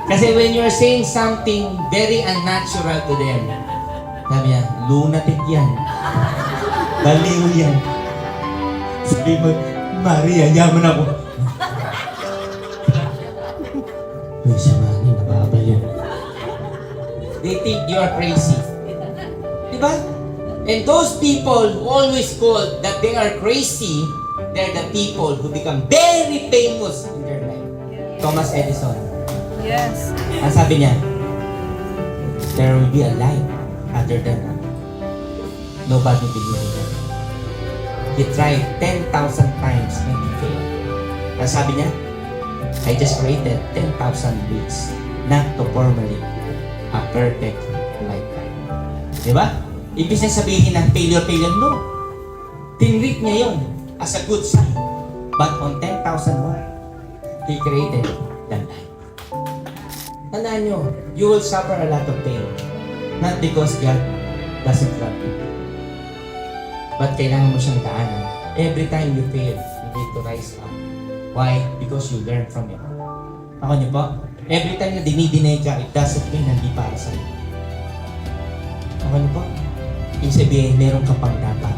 Kasi when you're saying something very unnatural to them, sabi niya, lunatic yan. Baliw yan. Sabi mo, Maria, yaman ako. Uy, si Manny, nababaliw. They think you are crazy. Diba? And those people who always call that they are crazy, they're the people who become very famous in their life. Thomas Edison. Yes. Ang sabi niya, there will be a light other than that. Nobody believes in that. He tried 10,000 times and he failed. Ang sabi niya, I just waited 10,000 weeks not to formulate a perfect lifetime. Diba? Ibig na sabihin ng failure, no. Tinreat niya yun as a good sign. But on 10,000 more, he created the light. Tandaan nyo, you will suffer a lot of pain. Not because God doesn't love you. But kailangan mo siyang daanan. Every time you fail, you need to rise up. Why? Because you learn from it. Ako niyo po, every time na dinidinay ka, it doesn't mean hindi para sa'yo. Ako niyo po, ibig sabihin, meron ka pang dapat